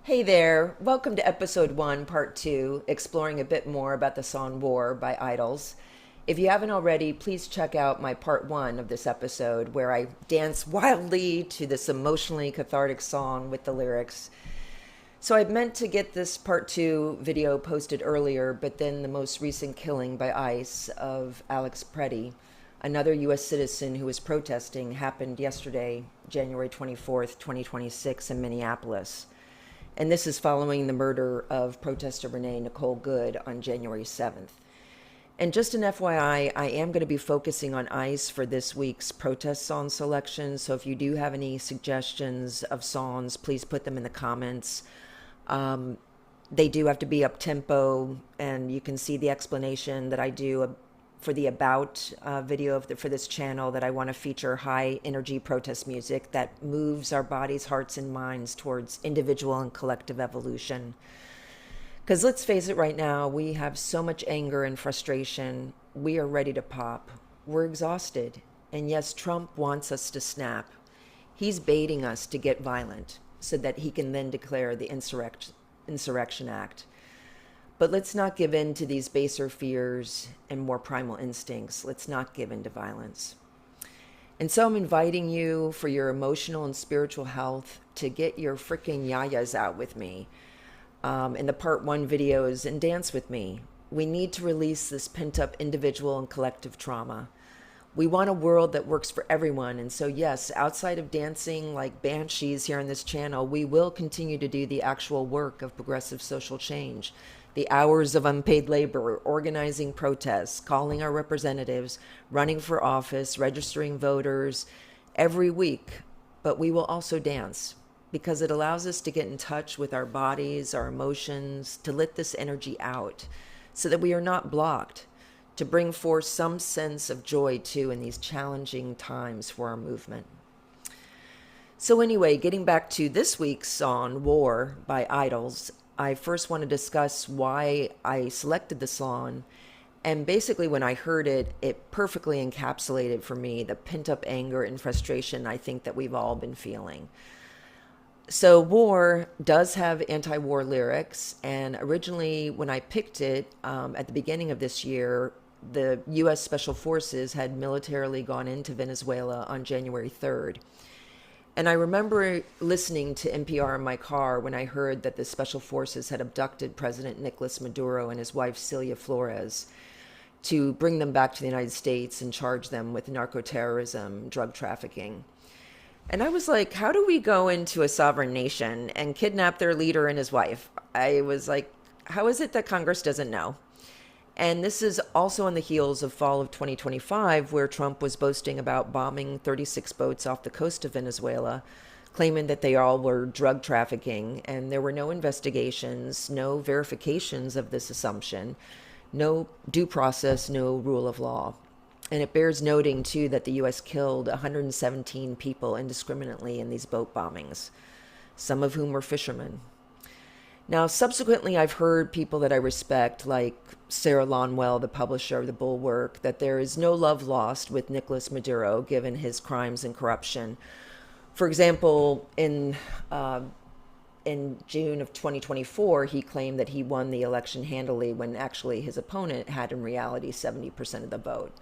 Hey there, welcome to episode 1, part 2, exploring a bit more about the song War by Idols. If you haven't already, please check out my part 1 of this episode where I dance wildly to this emotionally cathartic song with the lyrics. So I meant to get this part 2 video posted earlier, but then the most recent killing by ICE of Alex Preddy, another U.S. citizen who was protesting, happened yesterday, January 24th, 2026 in Minneapolis. And this is following the murder of protester Renee Nicole Good on January 7th. And just an FYI, I am going to be focusing on ICE for this week's protest song selection. So if you do have any suggestions of songs, please put them in the comments. They do have to be up tempo, and you can see the explanation that I do for the about video for this channel, that I want to feature high energy protest music that moves our bodies, hearts, and minds towards individual and collective evolution. Because let's face it, right now, we have so much anger and frustration. We are ready to pop. We're exhausted. And yes, Trump wants us to snap. He's baiting us to get violent so that he can then declare the Insurrection Act. But let's not give in to these baser fears and more primal instincts. Let's not give in to violence. And so I'm inviting you, for your emotional and spiritual health, to get your freaking yayas out with me in the part 1 videos and dance with me. We need to release this pent-up individual and collective trauma. We want a world that works for everyone. And so, yes, outside of dancing like banshees here on this channel, we will continue to do the actual work of progressive social change. The hours of unpaid labor, organizing protests, calling our representatives, running for office, registering voters every week. But we will also dance because it allows us to get in touch with our bodies, our emotions, to let this energy out so that we are not blocked, to bring forth some sense of joy too in these challenging times for our movement. So anyway, getting back to this week's song, War by Idols, I first want to discuss why I selected the song. And basically, when I heard it, it perfectly encapsulated for me the pent-up anger and frustration I think that we've all been feeling. So War does have anti-war lyrics. And originally, when I picked it at the beginning of this year, the U.S. Special Forces had militarily gone into Venezuela on January 3rd. And I remember listening to NPR in my car when I heard that the Special Forces had abducted President Nicolas Maduro and his wife Celia Flores to bring them back to the United States and charge them with narco-terrorism, drug trafficking. And I was like, how do we go into a sovereign nation and kidnap their leader and his wife? I was like, how is it that Congress doesn't know? And this is also on the heels of fall of 2025, where Trump was boasting about bombing 36 boats off the coast of Venezuela, claiming that they all were drug trafficking. And there were no investigations, no verifications of this assumption, no due process, no rule of law. And it bears noting, too, that the U.S. killed 117 people indiscriminately in these boat bombings, some of whom were fishermen. Now, subsequently, I've heard people that I respect, like Sarah Lonwell, the publisher of The Bulwark, that there is no love lost with Nicolas Maduro, given his crimes and corruption. For example, in June of 2024, he claimed that he won the election handily when actually his opponent had, in reality, 70% of the vote.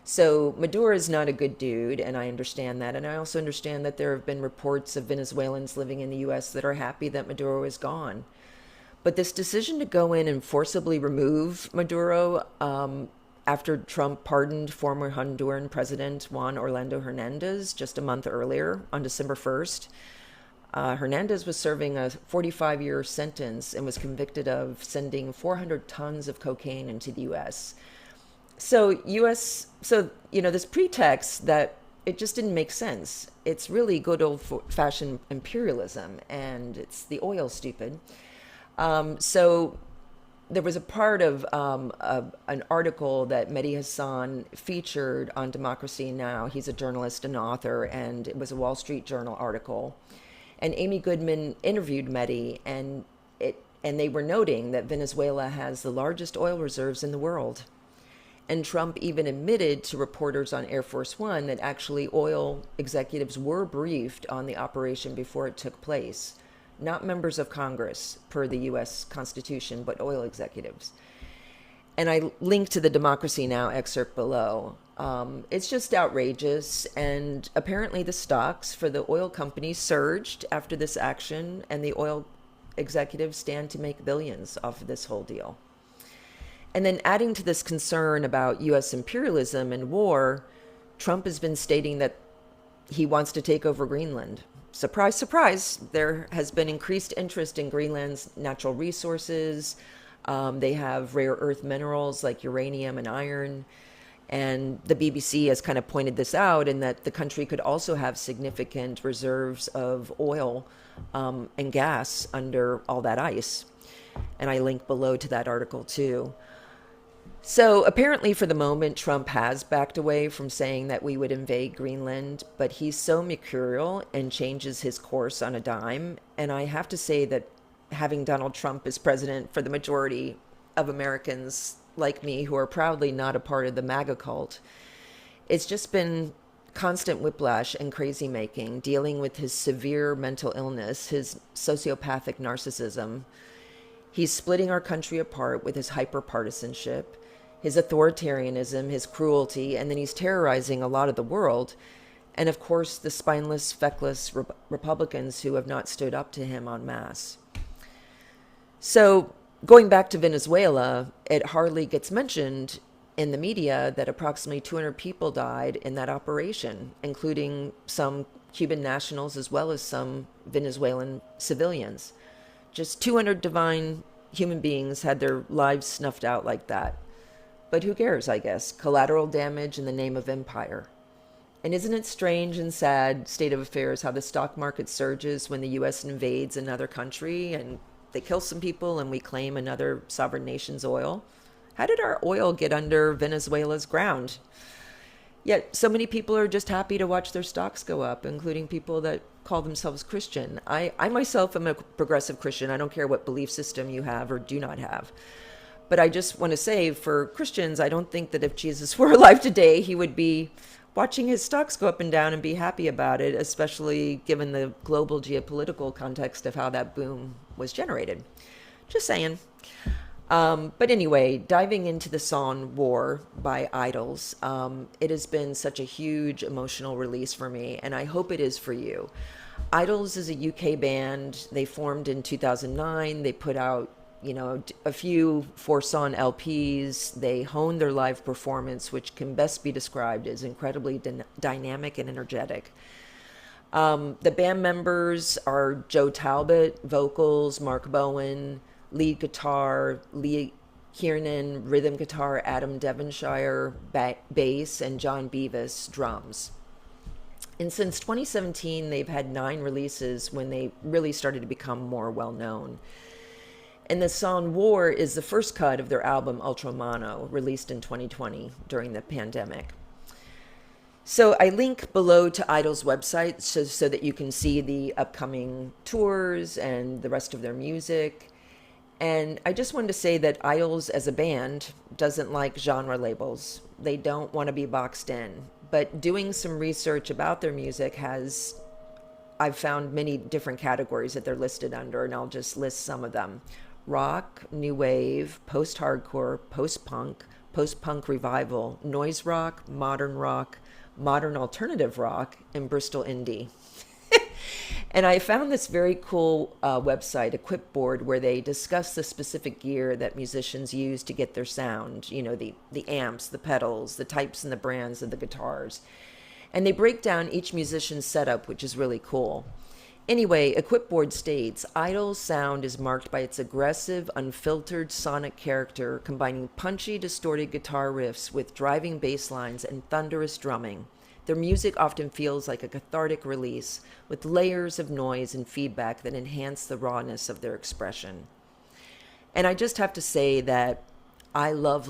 So Maduro is not a good dude, and I understand that. And I also understand that there have been reports of Venezuelans living in the U.S. that are happy that Maduro is gone. But this decision to go in and forcibly remove Maduro after Trump pardoned former Honduran President Juan Orlando Hernandez just a month earlier on December 1st, Hernandez was serving a 45-year sentence and was convicted of sending 400 tons of cocaine into the U.S. So this pretext that it just didn't make sense. It's really good old-fashioned imperialism, and it's the oil, stupid. So there was a part of an article that Medhi Hasan featured on Democracy Now! He's a journalist and author, and it was a Wall Street Journal article. And Amy Goodman interviewed Medhi, and they were noting that Venezuela has the largest oil reserves in the world. And Trump even admitted to reporters on Air Force One that actually oil executives were briefed on the operation before it took place. not members of Congress per the US Constitution, but oil executives. And I link to the Democracy Now! Excerpt below. It's just outrageous, and apparently the stocks for the oil companies surged after this action, and the oil executives stand to make billions off of this whole deal. And then adding to this concern about U.S. imperialism and war, Trump has been stating that he wants to take over Greenland. Surprise, surprise, there has been increased interest in Greenland's natural resources. They have rare earth minerals like uranium and iron. And the BBC has kind of pointed this out, in that the country could also have significant reserves of oil and gas under all that ice. And I link below to that article too. So apparently for the moment, Trump has backed away from saying that we would invade Greenland, but he's so mercurial and changes his course on a dime. And I have to say that having Donald Trump as president for the majority of Americans like me, who are proudly not a part of the MAGA cult, it's just been constant whiplash and crazy making, dealing with his severe mental illness, his sociopathic narcissism. He's splitting our country apart with his hyper-partisanship, his authoritarianism, his cruelty, and then he's terrorizing a lot of the world. And of course, the spineless, feckless Republicans who have not stood up to him en masse. So going back to Venezuela, it hardly gets mentioned in the media that approximately 200 people died in that operation, including some Cuban nationals as well as some Venezuelan civilians. Just 200 divine human beings had their lives snuffed out like that. But who cares, I guess? Collateral damage in the name of empire. And isn't it strange and sad state of affairs how the stock market surges when the U.S. invades another country and they kill some people and we claim another sovereign nation's oil? How did our oil get under Venezuela's ground? Yet so many people are just happy to watch their stocks go up, including people that call themselves Christian. I myself am a progressive Christian. I don't care what belief system you have or do not have. But I just want to say, for Christians, I don't think that if Jesus were alive today, he would be watching his stocks go up and down and be happy about it, especially given the global geopolitical context of how that boom was generated. Just saying. But anyway, diving into the song War by Idols, it has been such a huge emotional release for me, and I hope it is for you. Idols is a UK band. They formed in 2009. They put out a few 4-song LPs. They honed their live performance, which can best be described as incredibly dynamic and energetic. The band members are Joe Talbot, vocals, Mark Bowen, lead guitar, Lee Kiernan, rhythm guitar, Adam Devonshire, bass, and John Beavis, drums. And since 2017, they've had 9 releases when they really started to become more well-known. And the song War is the first cut of their album Ultramano, released in 2020 during the pandemic. So I link below to Idol's website so that you can see the upcoming tours and the rest of their music. And I just wanted to say that Idols as a band doesn't like genre labels. They don't want to be boxed in. But doing some research about their music I've found many different categories that they're listed under, and I'll just list some of them. Rock, new wave, post-hardcore, post-punk revival, noise rock, modern alternative rock, and Bristol indie. And I found this very cool website, Equipboard, where they discuss the specific gear that musicians use to get their sound, the amps, the pedals, the types and the brands of the guitars. And they break down each musician's setup, which is really cool. Anyway, Equipboard states, Idol's sound is marked by its aggressive, unfiltered sonic character, combining punchy, distorted guitar riffs with driving bass lines and thunderous drumming. Their music often feels like a cathartic release, with layers of noise and feedback that enhance the rawness of their expression. And I just have to say that I love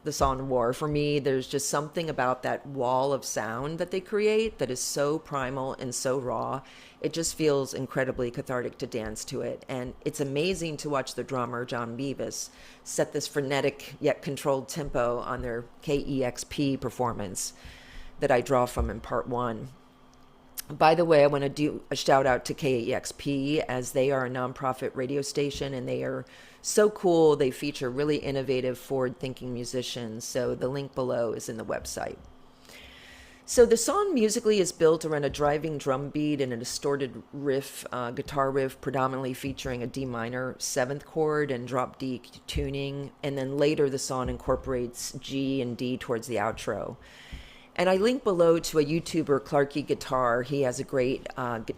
the song War. For me, there's just something about that wall of sound that they create that is so primal and so raw. It just feels incredibly cathartic to dance to it. And it's amazing to watch the drummer, John Beavis, set this frenetic yet controlled tempo on their KEXP performance that I draw from in part 1. By the way, I want to do a shout out to KEXP, as they are a nonprofit radio station and they are so cool. They feature really innovative, forward thinking musicians. So the link below is in the website. So the song musically is built around a driving drum beat and a distorted riff, guitar riff, predominantly featuring a D minor seventh chord and drop D tuning. And then later the song incorporates G and D towards the outro. And I link below to a YouTuber, Clarky Guitar. He has a great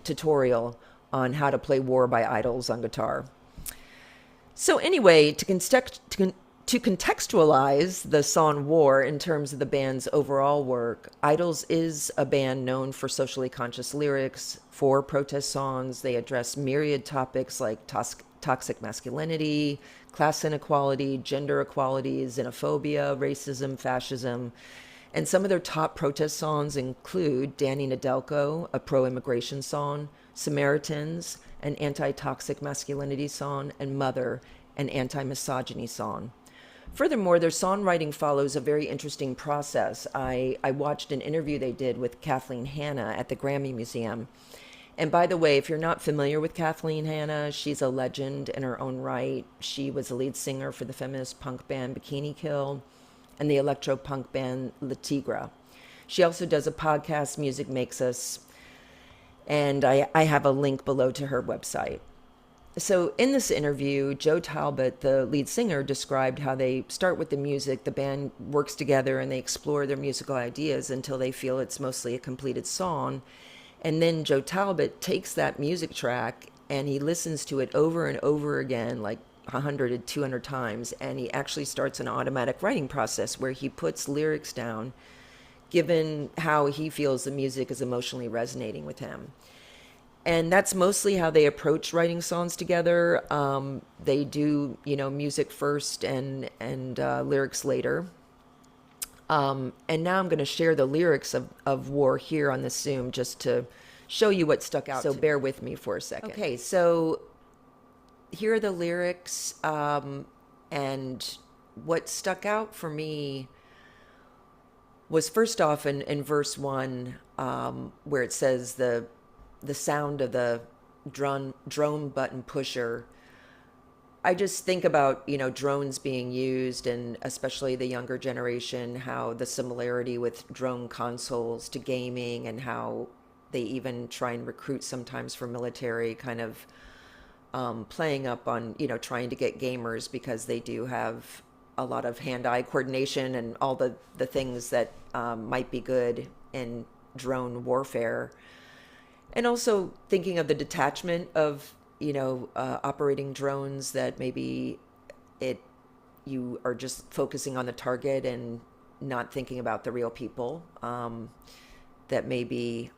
tutorial on how to play War by Idols on guitar. So anyway, to contextualize the song War in terms of the band's overall work, Idols is a band known for socially conscious lyrics, for protest songs. They address myriad topics like toxic masculinity, class inequality, gender equality, xenophobia, racism, fascism. And some of their top protest songs include Danny Nedelko, a pro-immigration song, Samaritans, an anti-toxic masculinity song, and Mother, an anti-misogyny song. Furthermore, their songwriting follows a very interesting process. I watched an interview they did with Kathleen Hanna at the Grammy Museum. And by the way, if you're not familiar with Kathleen Hanna, she's a legend in her own right. She was the lead singer for the feminist punk band Bikini Kill and the electro-punk band La Tigra. She also does a podcast, Music Makes Us, and I have a link below to her website. So in this interview, Joe Talbot, the lead singer, described how they start with the music, the band works together, and they explore their musical ideas until they feel it's mostly a completed song. And then Joe Talbot takes that music track and he listens to it over and over again, like 100 to 200 times, and he actually starts an automatic writing process where he puts lyrics down given how he feels the music is emotionally resonating with him. And that's mostly how they approach writing songs together. They do, music first and lyrics later. And now I'm going to share the lyrics of War here on the Zoom just to show you what stuck out. So bear with me for a second. Okay, so here are the lyrics, and what stuck out for me was first off in verse 1, where it says the sound of the drone button pusher. I just think about, drones being used, and especially the younger generation, how the similarity with drone consoles to gaming, and how they even try and recruit sometimes for military, kind of playing up on, trying to get gamers because they do have a lot of hand-eye coordination and all the things that might be good in drone warfare. And also thinking of the detachment of, operating drones, that maybe you are just focusing on the target and not thinking about the real people that may be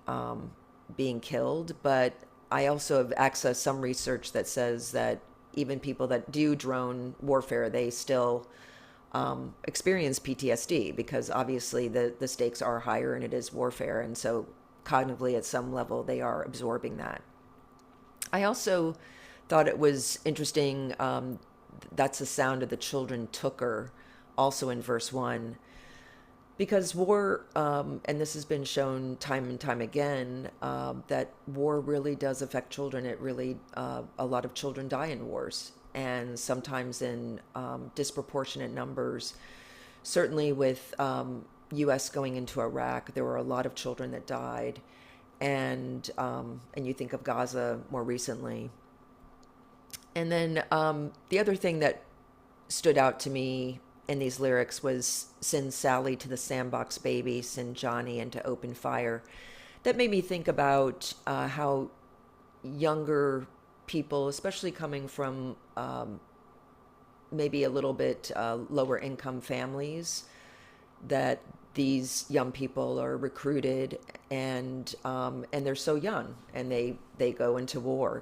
being killed. But I also have accessed some research that says that even people that do drone warfare, they still experience PTSD, because obviously the stakes are higher and it is warfare. And so cognitively at some level they are absorbing that. I also thought it was interesting, that's the sound of the children took her, also in verse 1, because war, and this has been shown time and time again, that war really does affect children. It really, a lot of children die in wars, and sometimes in disproportionate numbers. Certainly with U.S. going into Iraq, there were a lot of children that died, and you think of Gaza more recently. And then the other thing that stood out to me in these lyrics was "Send Sally to the sandbox baby, send Johnny into open fire." That made me think about how younger people, especially coming from maybe a little bit lower income families, that these young people are recruited and they're so young and they go into war.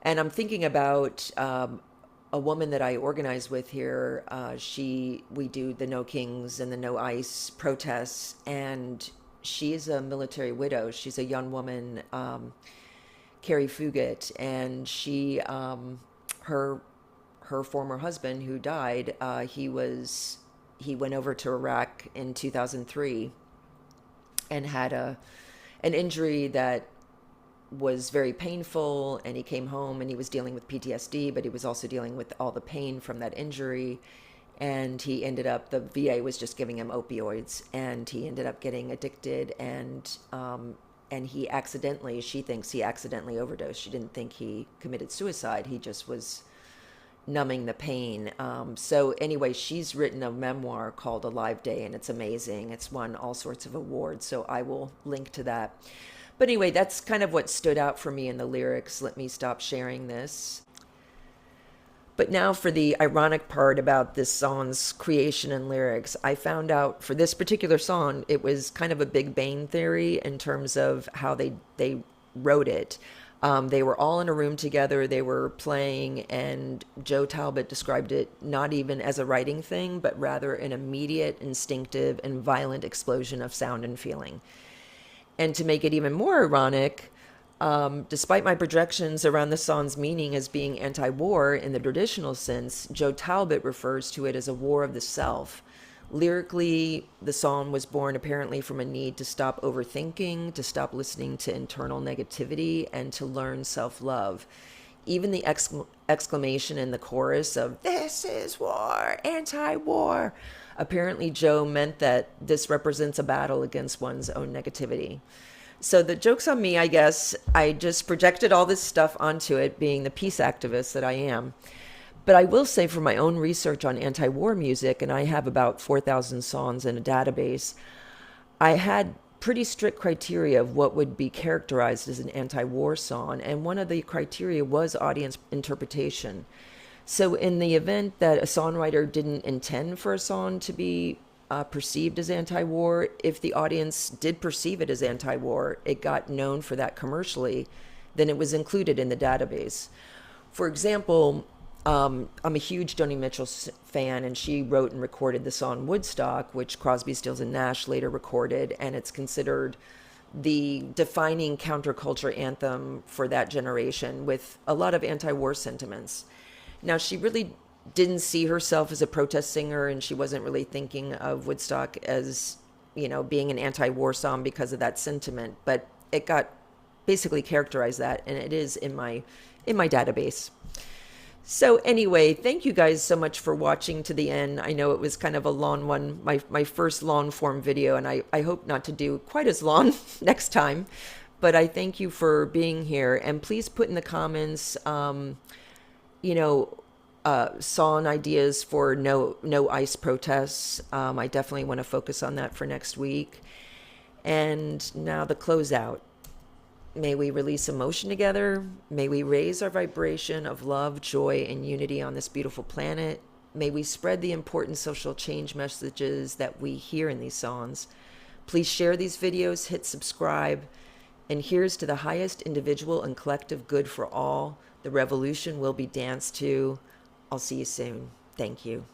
And I'm thinking about a woman that I organize with here. We do the No Kings and the No Ice protests, and she's a military widow. She's a young woman, Carrie Fugit, and she, her former husband who died, he went over to Iraq in 2003 and an injury that was very painful, and he came home and he was dealing with PTSD, but he was also dealing with all the pain from that injury. And he ended up, the VA was just giving him opioids, and he ended up getting addicted, and he accidentally, she thinks he accidentally overdosed. She didn't think he committed suicide. He just was numbing the pain. So anyway, she's written a memoir called Alive Day, and it's amazing. It's won all sorts of awards, so I will link to that. But anyway, that's kind of what stood out for me in the lyrics. Let me stop sharing this. But now for the ironic part about this song's creation and lyrics. I found out for this particular song, it was kind of a Big Bang theory in terms of how they wrote it. They were all in a room together, they were playing, and Joe Talbot described it not even as a writing thing, but rather an immediate, instinctive, and violent explosion of sound and feeling. And to make it even more ironic, despite my projections around the song's meaning as being anti-war in the traditional sense, Joe Talbot refers to it as a war of the self. Lyrically, the song was born apparently from a need to stop overthinking, to stop listening to internal negativity, and to learn self-love. Even the exclamation in the chorus of "This is war, anti-war," apparently Joe meant that this represents a battle against one's own negativity. So the joke's on me, I guess. I just projected all this stuff onto it, being the peace activist that I am. But I will say, for my own research on anti-war music, and I have about 4,000 songs in a database, I had pretty strict criteria of what would be characterized as an anti-war song, and one of the criteria was audience interpretation. So in the event that a songwriter didn't intend for a song to be perceived as anti-war, if the audience did perceive it as anti-war, it got known for that commercially, then it was included in the database. For example, I'm a huge Joni Mitchell fan, and she wrote and recorded the song Woodstock, which Crosby, Stills, and Nash later recorded, and it's considered the defining counterculture anthem for that generation with a lot of anti-war sentiments. Now, she really didn't see herself as a protest singer, and she wasn't really thinking of Woodstock as, being an anti-war song because of that sentiment, but it got basically characterized that, and it is in my database. So anyway, thank you guys so much for watching to the end. I know it was kind of a long one, my first long form video, and I hope not to do quite as long next time. But I thank you for being here, and please put in the comments, song ideas for no ICE protests. I definitely want to focus on that for next week. And now the closeout. May we release emotion together. May we raise our vibration of love, joy, and unity on this beautiful planet. May we spread the important social change messages that we hear in these songs. Please share these videos, hit subscribe, and here's to the highest individual and collective good for all. The revolution will be danced to. I'll see you soon. Thank you.